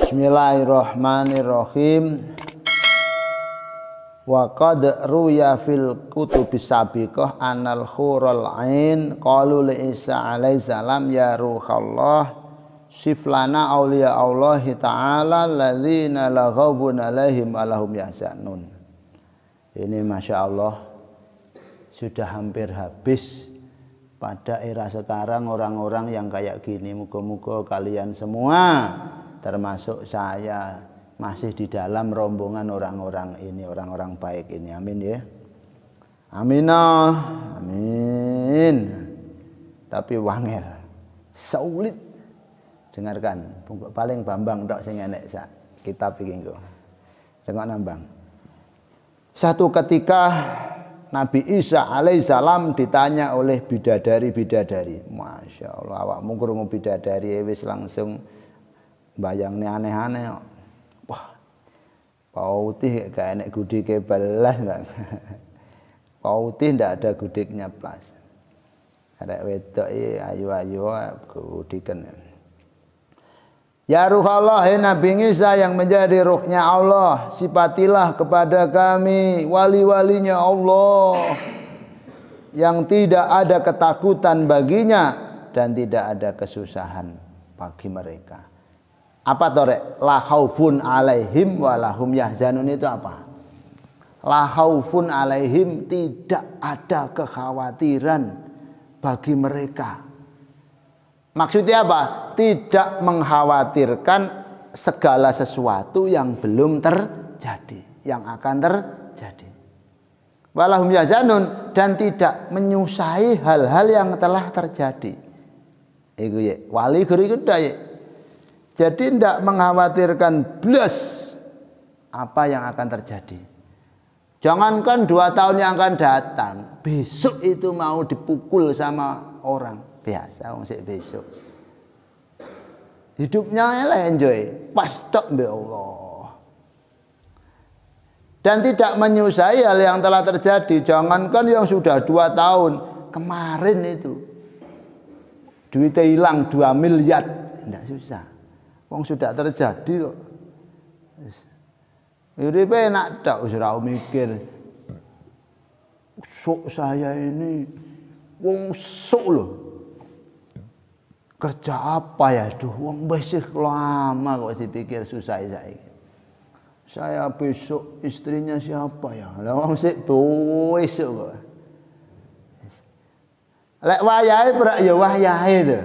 Bismillahirrahmanirrahim. Wa qad ruya fil kutubis sabiqah anal hurul ain qalu li Isa alaihi salam ya ruhallah siflana auliya Allah ta'ala alladzina la ghaubun alaihim alahum yahzanun. Ini Masya Allah sudah hampir habis pada era sekarang orang-orang yang kayak gini. Muga-muga kalian semua termasuk saya masih di dalam rombongan orang-orang ini, orang-orang baik ini. Amin ya. Aminah. Amin. Tapi wangel, sulit. Dengarkan, paling Bambang tok sing enek sak kitab iki engko. Dengar nambang. Satu ketika Nabi Isa alaihissalam ditanya oleh bidadari-bidadari. Masya Allah, awakmu krungu bidadari wis langsung bayangnya aneh-aneh. Wah, Pautih gak enek gudike belas enggak. Pautih ndak ada gudiknya plus. Arek wedok iki ayu-ayu gudiken. Ya Ruhallah, Nabi Isa yang menjadi ruhnya Allah, sifatilah kepada kami wali-walinya Allah yang tidak ada ketakutan baginya dan tidak ada kesusahan bagi mereka. Apa torek? La khaufun alaihim walahum yahzanun itu apa? La khaufun alaihim, tidak ada kekhawatiran bagi mereka. Maksudnya apa? Tidak mengkhawatirkan segala sesuatu yang belum terjadi, yang akan terjadi. Walahum yahzanun, dan tidak menyusai hal-hal yang telah terjadi. Iku ya, wali guru itu ya. Jadi tidak mengkhawatirkan blas apa yang akan terjadi. Jangankan 2 tahun yang akan datang, besok itu mau dipukul sama orang biasa, wong sik besok. Hidupnya eleh enjoy, pas tok mbek Allah. Dan tidak menyusai hal yang telah terjadi. Jangankan yang sudah 2 tahun kemarin itu, duitnya hilang 2 miliar, tidak susah. Wong sudah terjadi kok. Uripe enak tok wis ora mikir. Sok saya ini wong sok loh. Kerja apa ya? Duh, wong besok lama kok dipikir susah saiki. Saya besok istrinya siapa ya? Lah wong sik besok kok. Lek wayahe berak ya wayahe to.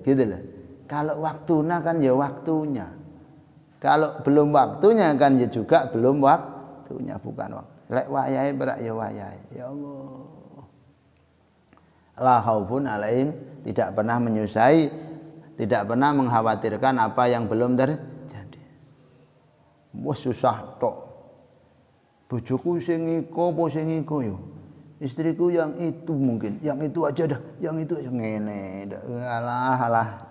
Gitu loh. Kalau waktunya kan ya waktunya. Kalau belum waktunya kan ya juga belum waktunya, bukan waktu. Lek wayahe berak ya wayahe. Ya Allah. La khaufun alaihim, tidak pernah menyusai, tidak pernah mengkhawatirkan apa yang belum terjadi. Wah susah tok. Bojoku sing iko apa sing iko yo. Istriku yang itu mungkin, yang itu aja dah, yang itu ngene. Alah.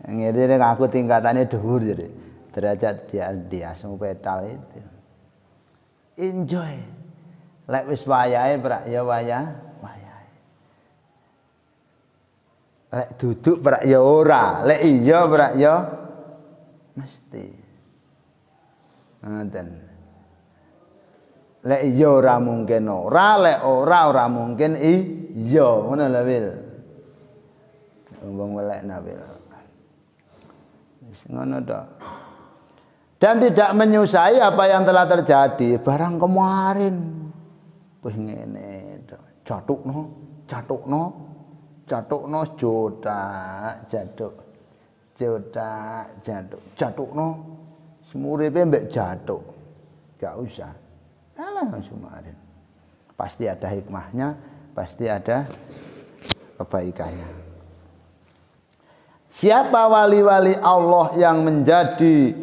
Ngene aku tingkatannya dhuwur jadi. Derajat dia asmu petal itu. Enjoy. Lek wis wayahe berak ya wayahe. Lek duduk berak ya ora, lek iya berak ya mesti. Ngoten. Lek iya ora mungkin ora, lek ora mungkin iya, ngono lho Wil. Wong welek Nabil. Wis ngono tok. Dan tidak menyusai apa yang telah terjadi. Barang kemarin wis ngene tok. Catukno jatukno semuripe mbek jatuk. Gak usah. Alah kemarin. Pasti ada hikmahnya, pasti ada kebaikannya. Siapa wali-wali Allah yang menjadi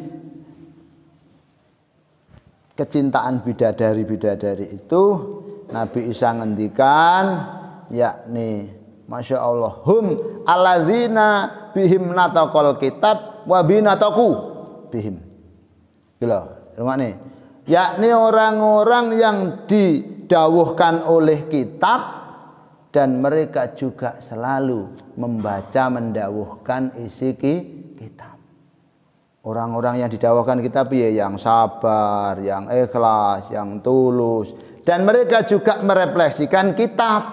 kecintaan bidadari-bidadari itu? Nabi Isa ngendikan, yakni Masya Allah, hum alladzina bihim nataqal kitab wa binataku bihim. Gitu, rungokne. Yakni orang-orang yang didawuhkan oleh kitab dan mereka juga selalu membaca mendawuhkan isi kitab. Orang-orang yang didawahkan kitab ya yang sabar, yang ikhlas, yang tulus, dan mereka juga merefleksikan kitab.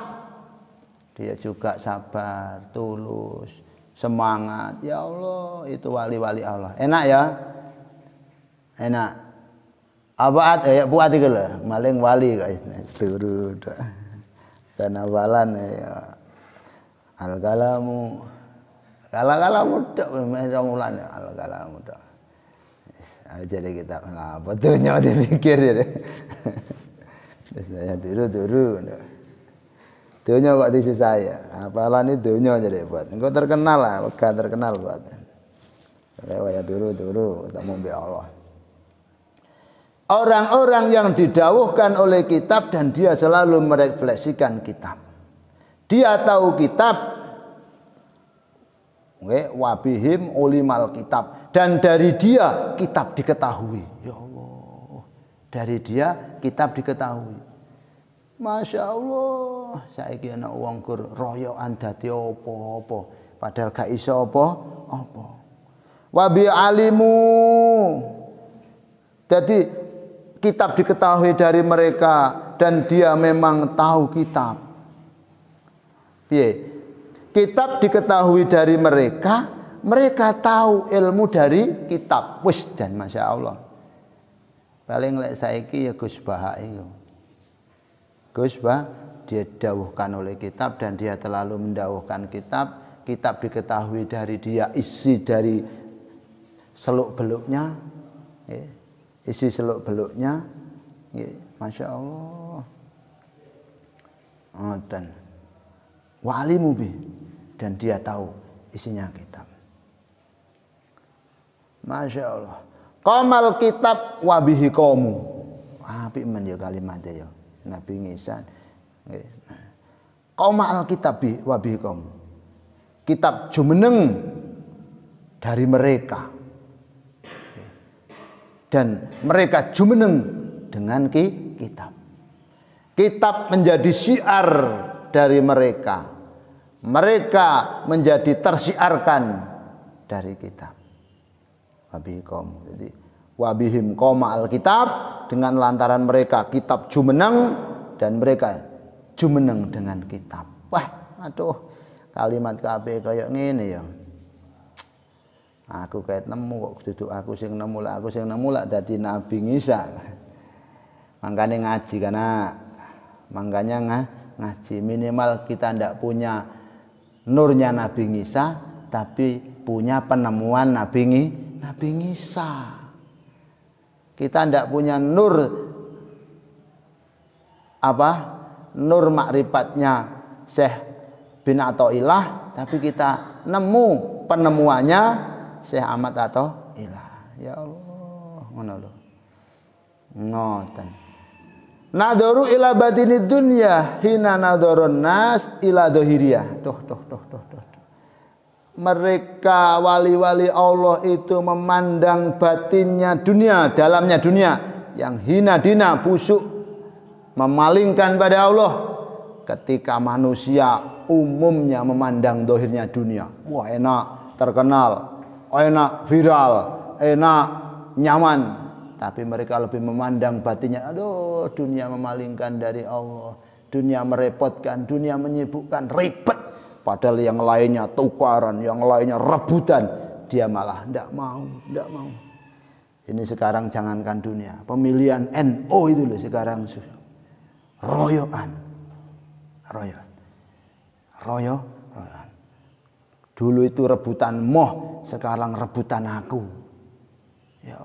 Dia juga sabar, tulus, semangat. Ya Allah, itu wali-wali Allah. Enak ya? Enak. Apa buat itu lah, maling wali guys. Turu. Dan awalan ya al-kalamu tok mulane al-kalamu tok. Jadi kita apa dunya dipikir ya. Terus saya turu. Dunya kok di saya. Apalan itu dunya jadi buat. Engko terkenal lah, wegah terkenal buat. Kayak turu ketemu be Allah. Orang-orang yang didawuhkan oleh kitab dan dia selalu merefleksikan kitab. Dia tahu kitab, wabihim ulimal kitab, dan dari dia kitab diketahui. Ya Allah, dari dia kitab diketahui. Masya Allah, saiki ana wong gur royokan dadi apa-apa, padahal gak iso apa-apa. Wabi alimu, jadi kitab diketahui dari mereka dan dia memang tahu kitab. Kitab diketahui dari mereka, mereka tahu ilmu dari kitab. Wis dan Masya Allah. Paling lek saiki ya Gus Bah itu. Gus Bah dia didawuhkan oleh kitab dan dia terlalu mendawuhkan kitab. Kitab diketahui dari dia, isi dari seluk-beluknya. Isi seluk-beluknya, Masya Allah. Dan wali mubi, dan dia tahu isinya kitab. Masya Allah. Qamal kitab wabihi qaumu. Apik men ya kalimatnya ya. Nabi ngisan. Qamal kitab wabihi qaumu. Kitab jumeneng dari mereka. Dan mereka jumeneng dengan kitab. Kitab menjadi syiar dari mereka. Mereka menjadi tersiarkan dari kitab. Wabihim. Jadi wabihim qoma alkitab, dengan lantaran mereka kitab jumeneng dan mereka jumeneng dengan kitab. Wah, aduh, kalimat kabeh kayak ngene ya. Aku kayak nemu kok duduk aku sing nemu lah dadi Nabi Isa. Makanya ngaji karena makanya ngaji minimal kita ndak punya nurnya Nabi Isa tapi punya penemuan Nabi Isa. Kita ndak punya nur nur makrifatnya Syekh bin Athaillah tapi kita nemu penemuannya Syekh Ahmad Athaillah. Ya Allah, ngono lho. Ngoten. Nadharu ila batini dunya hina nadharun nas ila dhahiriyah. Tuh. Mereka wali-wali Allah itu memandang batinnya dunia, dalamnya dunia yang hina dina, busuk, memalingkan pada Allah. Ketika manusia umumnya memandang dohirnya dunia, wah enak, terkenal, enak viral, enak nyaman, tapi mereka lebih memandang batinnya. Aduh, dunia memalingkan dari Allah, dunia merepotkan, dunia menyibukkan, ribet. Padahal yang lainnya tukaran, yang lainnya rebutan, dia malah tidak mau. Ini sekarang jangankan dunia, pemilihan NO itu loh sekarang royokan. Dulu itu rebutan moh, sekarang rebutan aku. Ya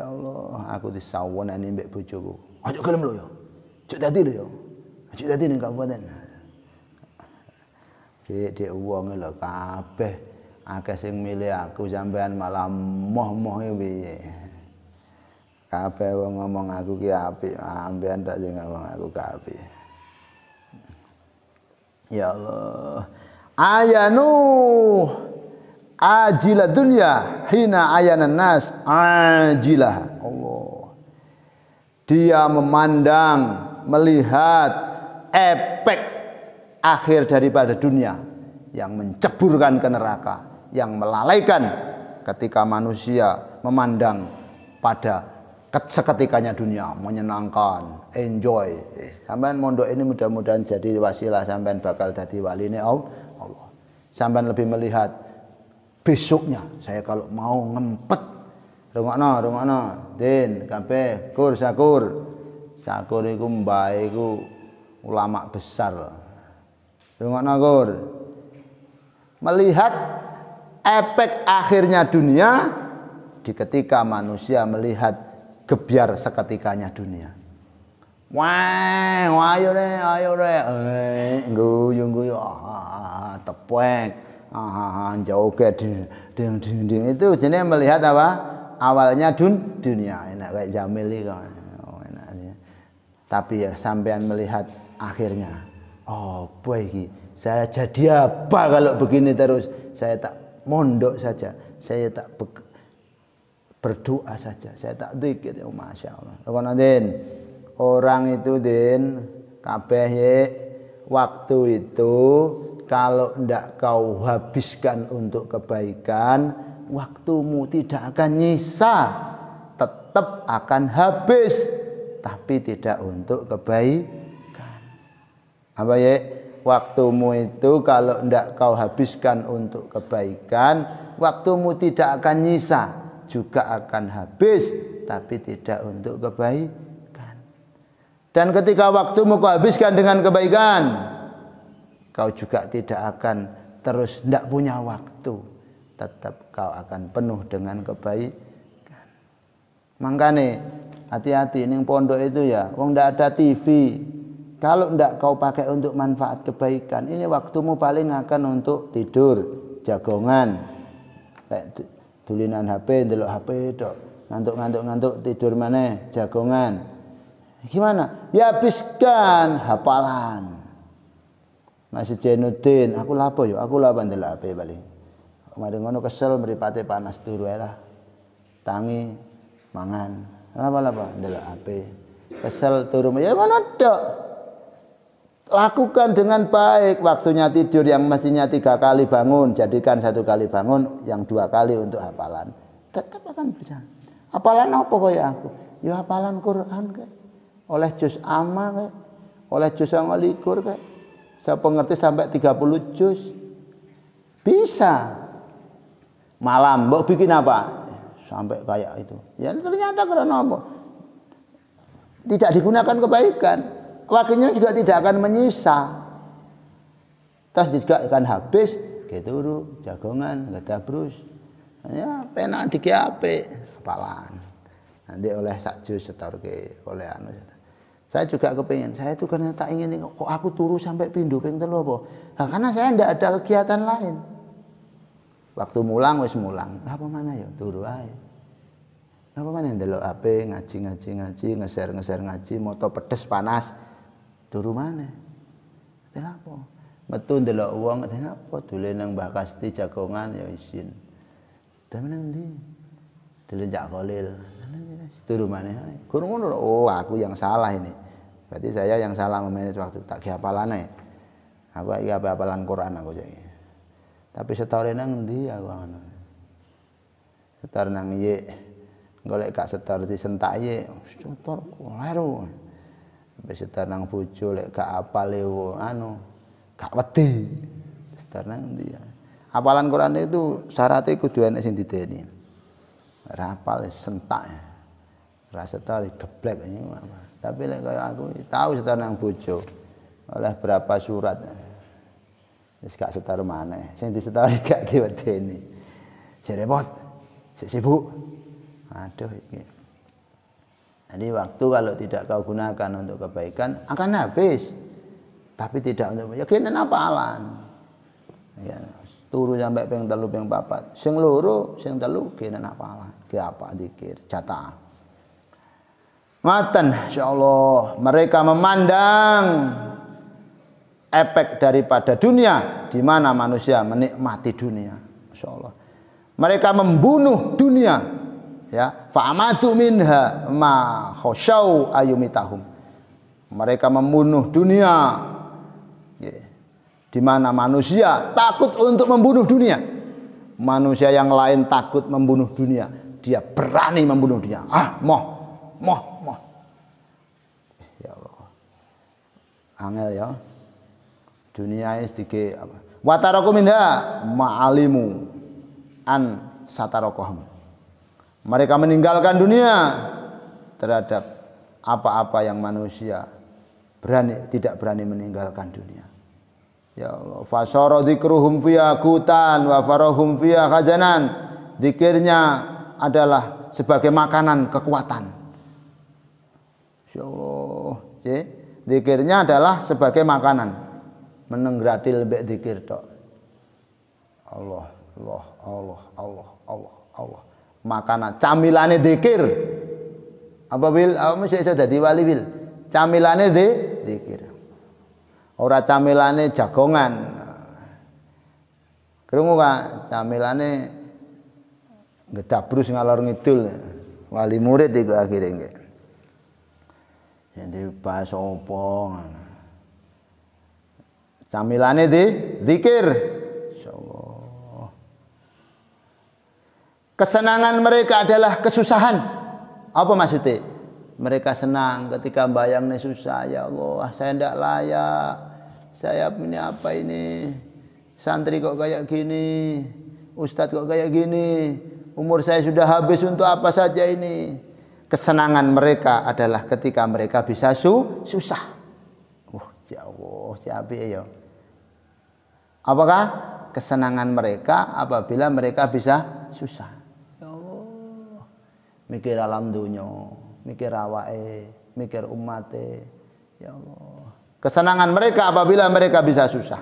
Allah, aku disawonane mbek bojoku. Aja gelem lho ya. Cuk dadi lho ya. Cuk dadi ning kabupaten. Dek wong lho kabeh akeh sing milih aku sampean malah moh-moh piye. Kabeh wong ngomong aku ki apik, sampean tak sing ngomong aku apik. Ya Allah. Ayanu ajilah dunya hina ayanan nas ajilah. Allah. Dia memandang, melihat efek akhir daripada dunia yang menceburkan ke neraka, yang melalaikan ketika manusia memandang pada seketikanya dunia, menyenangkan, enjoy. Sampean mondok ini mudah-mudahan jadi wasilah sampean bakal jadi wali ini Allah. Sampean lebih melihat besoknya. Saya kalau mau ngempet, rungokno, din, kabeh, kur sakur. Sakur iku mbae iku ulama besar. Rungokno kur. Melihat efek akhirnya dunia di ketika manusia melihat gebyar seketikanya dunia. Wah, ayo re, guyu, tepek, joget, ding, itu jenis melihat apa? Awalnya dunia, enak kayak Jamil itu, enak. Tapi ya sampean melihat akhirnya, oh boy, saya jadi apa kalau begini terus? Saya tak mondok saja, saya tak berdoa saja, saya tak dzikir, ya masya Allah. Orang itu kabeh waktu itu kalau ndak kau habiskan untuk kebaikan, waktumu tidak akan nyisa, tetap akan habis, tapi tidak untuk kebaikan. Apa ya? Waktumu itu kalau ndak kau habiskan untuk kebaikan, waktumu tidak akan nyisa, juga akan habis, tapi tidak untuk kebaikan. Dan ketika waktumu kau habiskan dengan kebaikan, kau juga tidak akan terus tidak punya waktu, tetap kau akan penuh dengan kebaikan. Makanya hati-hati ning pondok itu ya, wong ndak ada TV. Kalau ndak kau pakai untuk manfaat kebaikan, ini waktumu paling akan untuk tidur, jagongan, kayak tulinan HP, ndelok HP tok. Ngantuk tidur maneh, jagongan. Gimana? Ya habiskan hafalan. Masih Jainuddin, aku lapo yo, aku lapo ndelok HP bali. Mari ngono kesel mripate panas turu ae lah. Tangi mangan. Lapa ndelok HP. Kesel turu ya ngono tok. Lakukan dengan baik. Waktunya tidur yang mestinya 3 kali bangun, jadikan 1 kali bangun, yang 2 kali untuk hafalan. Tetap akan berjalan. Hafalan apa kaya aku? Ya hafalan Quran kayak. Oleh juz amma kayak. Oleh juz 29 kayak. Saya pengerti sampai 30 juz. Bisa. Malam mbok bikin apa? Sampai kayak itu. Ya ternyata karena apa? Tidak digunakan kebaikan. Waktunya juga tidak akan menyisa. Tas juga akan habis, keturu, jagongan, gadabrus. Ya, penak diki apik, hafalan. Nanti oleh sak juz setorke, oleh anu. Saya juga kepingin, saya itu karena tak ingin kok aku turu sampai pindho ping 3 apa? Nah, karena saya tidak ada kegiatan lain. Waktu mulang wis mulang. Apa mana ya turu ae. Apa mana ndelok HP, ngaji, ngeser ngaji, moto pedes panas. Turu maneh. Kenapa? Metu ndelok wong, kenapa dolen nang Mbah Kasti jagongan ya isin. Tapi nang ndi? Dolen Jak Khalil. Turu maneh. Guru ngono, oh aku yang salah ini. Berarti saya yang salah memanage waktu, tak ki hafalane. Aku iki hafalan Quran aku jadi. Tapi setore nang ndi aku ngono. Setor nang ye. Golek gak setor disentak ye, setor kleru. Wis setor nang bojo lek gak apal anu, gak wedi. Setor nang ndi ya. Hafalan Quran itu syaratnya kudu enek sing dideni. Ora hafal sentak. Ora setor geblek apa. Tapi lek kaya aku tahu setor nang bojo. Oleh berapa surat. Wis gak setor maneh. Sing disetori gak diwedeni. Jare repot. Sik sibuk. Aduh iki. Jadi waktu kalau tidak kau gunakan untuk kebaikan akan habis. Tapi tidak untuk ya kene apalan. Ya, turu sampai ping 3 ping 4. Sing loro, sing 3 kene apalan. Ki apa zikir, jatah. Ngoten insyaallah mereka memandang efek daripada dunia di mana manusia menikmati dunia. Insyaallah. Mereka membunuh dunia. Ya, fa'amatu minha ma khasyau ayumitahum. Mereka membunuh dunia. Ya. Di mana manusia takut untuk membunuh dunia. manusia yang lain takut membunuh dunia, dia berani membunuh dunia. Moh. Ya Allah. Angel ya. Dunia ini sedikit apa? Wa taraku minha ma'alimu an satarakohum. Mereka meninggalkan dunia terhadap apa-apa yang manusia tidak berani meninggalkan dunia. Ya Allah, fasara dzikruhum fiha qutan wa farahum fiha khazanan. Zikirnya adalah sebagai makanan kekuatan. Ya Allah, zikirnya adalah sebagai makanan. Menenggratil mbek zikir tok. Allah. Makanan camilane zikir. Apabila mesti iso dadi wali wil. Camilane zikir. Ora camilane jagongan. Krungu Kak, camilane ngedabrus ngalor ngidul. Wali murid iku akhire nggih. Jadi bahas opo ngono. Camilane zikir. Insyaallah. Kesenangan mereka adalah kesusahan. Apa maksudnya? Mereka senang ketika bayangnya susah. Ya Allah, saya tidak layak. Saya punya apa ini? Santri kok kayak gini? Ustadz kok kayak gini? Umur saya sudah habis untuk apa saja ini? Kesenangan mereka adalah ketika mereka bisa susah. Ya Allah, siapa ya? Apakah kesenangan mereka apabila mereka bisa susah? Ya Allah, mikir alam dunya, mikir awake, mikir umate. Ya Allah. Kesenangan mereka apabila mereka bisa susah.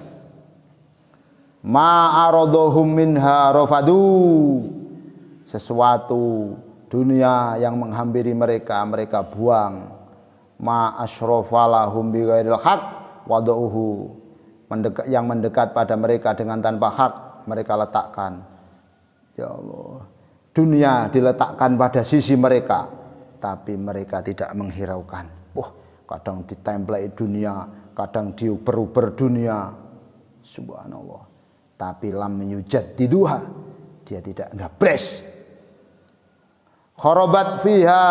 Ma aradohum minha rafadu. Sesuatu dunia yang menghampiri mereka, mereka buang. Ma asyrafalahum bi ghairil haq wadauhu. Yang mendekat pada mereka dengan tanpa hak mereka letakkan. Ya Allah. Dunia diletakkan pada sisi mereka, tapi mereka tidak menghiraukan. Kadang ditemplei dunia, kadang diuber-uber dunia. Subhanallah. Tapi lam yujaddiduha, dia tidak ngabres. Kharabat fiha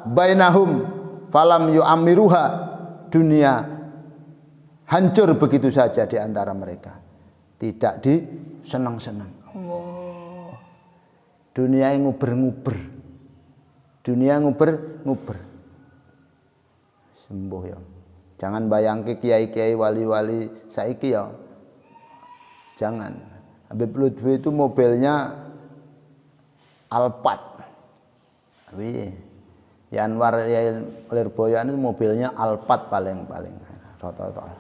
bainahum falam yu'ammiruha. Dunia hancur begitu saja di antara mereka. Tidak disenang-senang. Allah. Dunia yang nguber-nguber. Dunia nguber-nguber. Sembuh ya. Jangan bayangke kiai-kiai wali-wali saiki ya. Jangan. Habib Lutfi itu mobilnya Alphard. Tapi Yanwar Lirboyan itu mobilnya Alphard paling rata-rata.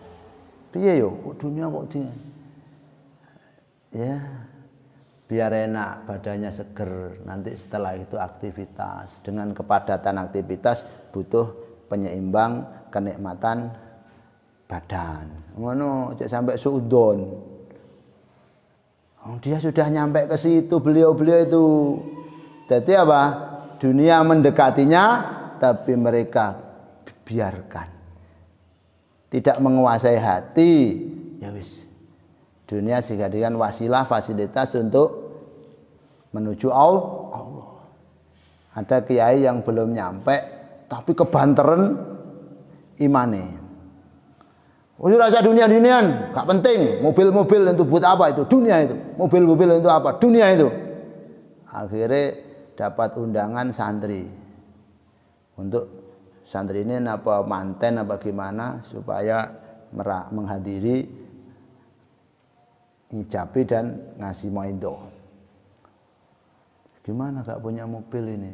Piye yo dunia kok dia. Ya. Biar enak, badannya seger. Nanti setelah itu aktivitas. Dengan kepadatan aktivitas butuh penyeimbang kenikmatan badan. Ngono cek sampai suudon. Dia sudah nyampe ke situ beliau-beliau itu. Jadi apa? Dunia mendekatinya tapi mereka biarkan. Tidak menguasai hati. Ya wis. Dunia dijadikan wasilah fasilitas untuk menuju Allah. Ada kiai yang belum nyampe tapi kebanteran imane. Rasa dunia-dunian, gak penting. Mobil-mobil itu buat apa itu? Dunia itu. Mobil-mobil itu apa? Dunia itu. Akhirnya dapat undangan santri. Untuk santri ini apa manten apa gimana supaya menghadiri ngijabi dan ngasih maido. Gimana gak punya mobil ini?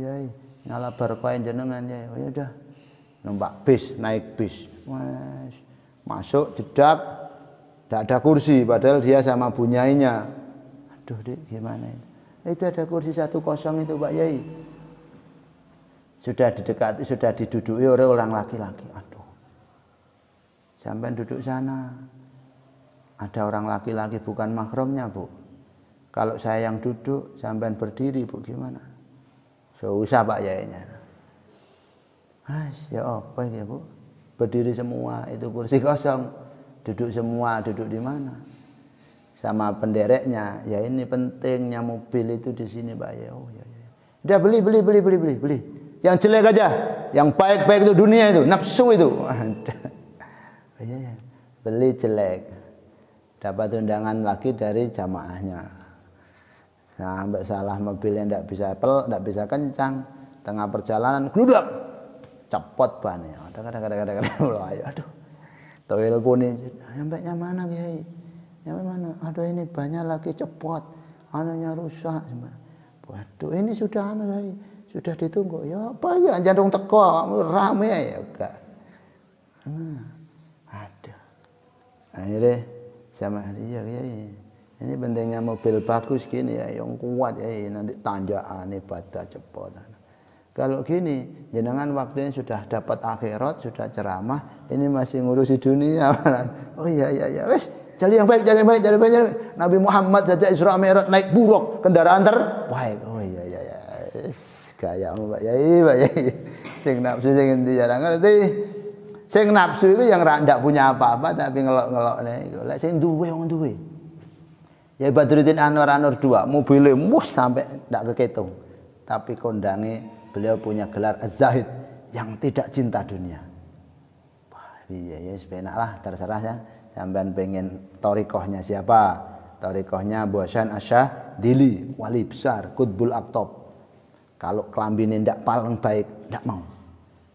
Yai, nyala barkoin jenengan ya. Oh ya udah. Numpak bis, naik bis. Mas, masuk jedak, tidak ada kursi padahal dia sama bunyainya. Aduh Dek, gimana ini? Itu ada kursi 1 kosong itu Pak Yai. Sudah didekati, sudah diduduki oleh orang laki-laki. Aduh. Sampai duduk sana. Ada orang laki-laki bukan mahramnya, Bu. Kalau saya yang duduk, sampai berdiri, Bu, gimana? Susah Pak Yainya. Ya apa ya Bu? Berdiri semua, itu kursi kosong. Duduk semua, duduk di mana? sama pendereknya, ya ini pentingnya mobil itu di sini Pak ya. Oh ya. Udah beli. Yang jelek aja, yang baik-baik itu dunia itu, nafsu itu. Iya. Beli jelek. Dapat undangan lagi dari jamaahnya. Sampai salah mobilnya enggak bisa kencang, tengah perjalanan gludak. Cepot bannya. Aduh. Toil kuning. Sampainya mana Kiai? Nyampe mana? Aduh ini banyak lagi cepot. Anunya rusak. Waduh ini sudah Kiai. Sudah ditunggu. Ya apa ya jantung teko rame ya enggak. Aduh. Akhirnya sama dia Kiai. Ini pentingnya mobil bagus gini ya yang kuat ya nanti tanjakan ibadah cepot. Kalau gini, jenengan waktunya sudah dapat akhirat, sudah ceramah, ini masih ngurusi dunia. Oh iya, wes, cari yang baik. Nabi Muhammad saja Isra Mi'raj naik buruk, kendaraan terbaik. Oh iya, gayamu Pak Yai. Sing nafsu sing endi jarang ngerti. Sing nafsu itu yang ndak punya apa-apa tapi ngelok-ngelok niku. Lek sing duwe wong duwe. Ya Badruddin Anwar 2, mobilnya sampai ndak keketung. Tapi kondange beliau punya gelar Az-Zahid yang tidak cinta dunia. Wah, iya ya sepenak lah terserah ya. Sampean pengen torikohnya siapa? Torikohnya Abu Hasan Asy-Syadzili, wali besar, Qutbul Aqtab. Kalau kelambine ndak paling baik, ndak mau.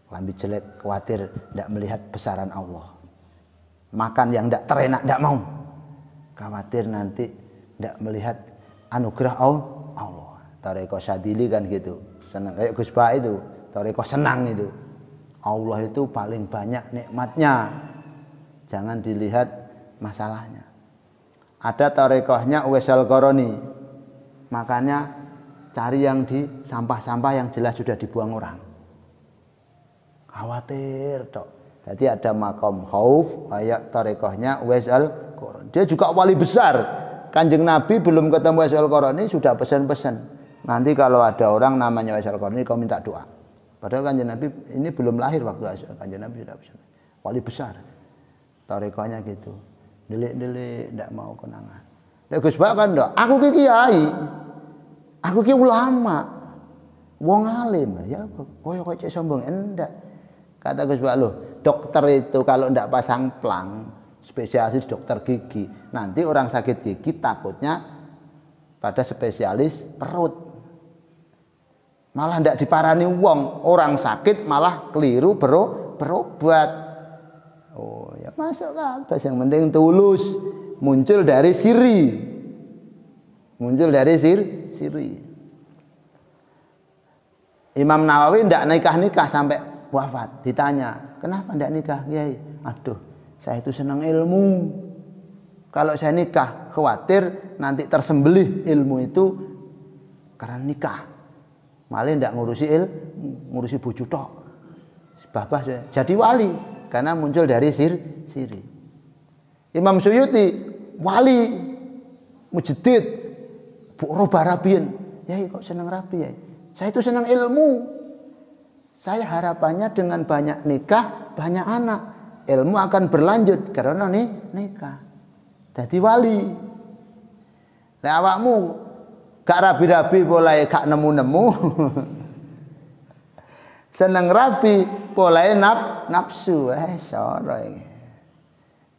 Kelambi jelek, khawatir ndak melihat besaran Allah. Makan yang ndak terenak ndak mau. Khawatir nanti ndak melihat anugerah Allah. Torikoh Syadzili kan gitu. Senang kayak Gus Ba itu, torikoh senang itu. Allah itu paling banyak nikmatnya. Jangan dilihat masalahnya. Ada torikohnya Uwais Al-Qarani. Makanya cari yang di sampah-sampah yang jelas sudah dibuang orang. Khawatir tok. Jadi ada makom khauf kayak torikohnya Uwais Al-Qarani. Dia juga wali besar. Kanjeng Nabi belum ketemu Uwais Al-Qarani sudah pesan-pesan. Nanti kalau ada orang namanya Uwais Al-Qarani kau minta doa. Padahal Kanjeng Nabi ini belum lahir waktu Kanjeng Nabi sudah besar. Wali besar. Tarekohnya gitu. Delik-delik ndak mau konangan. Nek Gus Bak kan ndak, aku ki kiai. Aku ki ulama. Wong alim ya koyo cek sombong enggak. Kata Gus Bak loh, dokter itu kalau ndak pasang plang, spesialis dokter gigi, nanti orang sakit gigi takutnya pada spesialis perut. Malah ndak diparani wong, orang sakit malah keliru berobat. Oh ya masuk kabeh yang penting tulus, muncul dari siri. Muncul dari siri. Imam Nawawi ndak nikah sampai wafat. Ditanya, "Kenapa ndak nikah, Kiai?" "Aduh, saya itu senang ilmu. Kalau saya nikah khawatir nanti tersembelih ilmu itu karena nikah. Malah ndak ngurusi bojo tok. Babah jadi wali karena muncul dari siri. Imam Suyuti wali mujaddid roba rabiin. Ya kok seneng rabi ya? Saya itu senang ilmu. Saya harapannya dengan banyak nikah, banyak anak, ilmu akan berlanjut karena nikah. Jadi wali. Lah awakmu gak rabi-rabi mulai gak nemu-nemu. Seneng rabi mulai nafsu. Soro iki.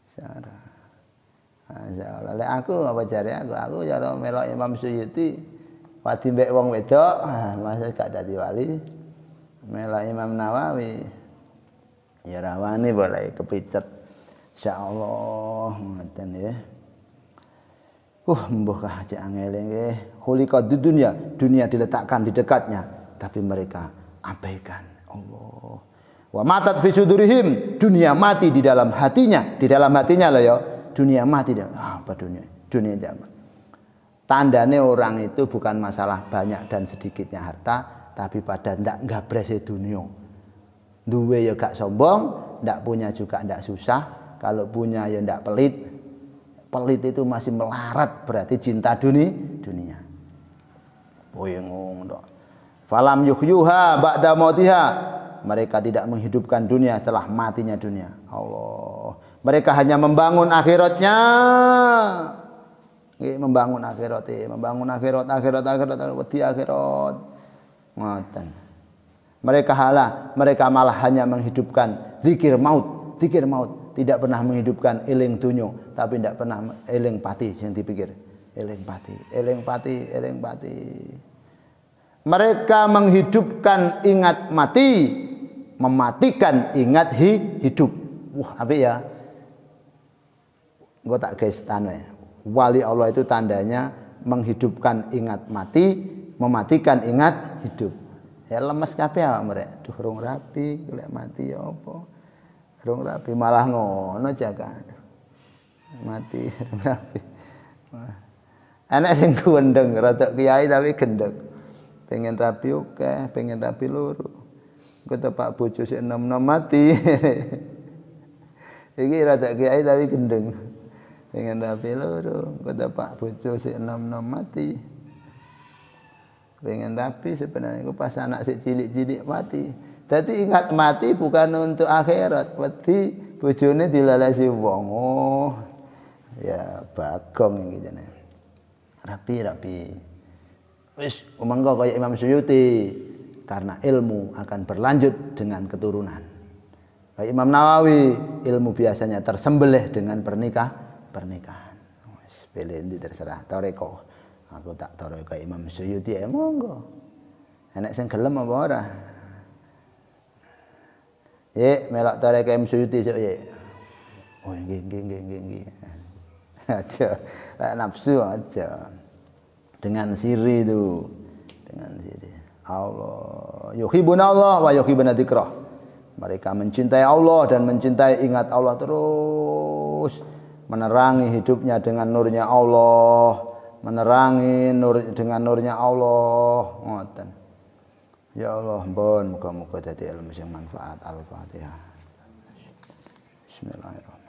Soro. Masyaallah. Lek aku apa jare aku ya melok Imam Suyuti wadi mbek wong wedok, masa gak dadi wali. Melok Imam Nawawi ya rawani boleh kepicet. Insyaallah ngoten ya. Mbuh cek angel nggih. Khuliqad dunya, dunia diletakkan di dekatnya, tapi mereka abaikan Allah. Wa matat fi sudurihim, dunia mati di dalam hatinya, loh ya. Dunia mati apa dunia? Dunia tidak. Tandane orang itu bukan masalah banyak dan sedikitnya harta, tapi pada ndak gabrese dunia. Duwe ya gak sombong, ndak punya juga ndak susah, kalau punya ya ndak pelit. Pelit itu masih melarat, berarti cinta dunia. Boyong tok. Falam yuhyuha ba'da mautiha. Mereka tidak menghidupkan dunia setelah matinya dunia. Allah. Mereka hanya membangun akhiratnya. membangun akhirat, akhirat, wedi akhirat. Ngoten. Mereka malah hanya menghidupkan zikir maut, tidak pernah menghidupkan eling dunyo, tapi tidak pernah eling pati yang dipikir. Eling pati. Mereka menghidupkan ingat mati, mematikan ingat hidup. Wah, apa ya? Engko tak guys tanu ya. Wali Allah itu tandanya menghidupkan ingat mati, mematikan ingat hidup. Ya lemes kabeh awak merek. Duh rung rapi, golek mati ya apa? Rung rapi malah ngono jaga. Mati rung rapi. Anak sing kuwendeng rada kiai tapi gendeng. Pengen rapi oke, pengen rapi loro. Kata Pak bojo sik enom-enom mati. Iki rada kiai tapi gendeng. Pengen rapi loro. Kata Pak bojo sik enom-enom mati. Pengen rapi sebenarnya ku pas anak sik cilik-cilik mati. Dadi ingat mati bukan untuk akhirat, wedi bojone dilalasi wong. Oh. Ya bagong iki jenenge. Rapi. Wis umangka kaya Imam Suyuti karena ilmu akan berlanjut dengan keturunan. Kayak Imam Nawawi, ilmu biasanya tersembelih dengan pernikahan. Wis pilih ndi terserah toreko. Aku tak toreko kayak Imam Suyuti ya monggo. Enek sing gelem apa ora? Melok toreko Imam Suyuti sok ye. Oh nggih. Aja, nafsu aja. Dengan siri itu, dengan siri. Allah, yuhibbunallah wa yuhibbuna dzikrah. Mereka mencintai Allah dan mencintai ingat Allah terus, menerangi hidupnya dengan nurnya Allah, menerangi dengan nurnya Allah. Ngoten. Ya Allah, mohon muga-muga jadi ilmu yang manfaat. Al-Fatihah. Bismillahirrahmanirrahim.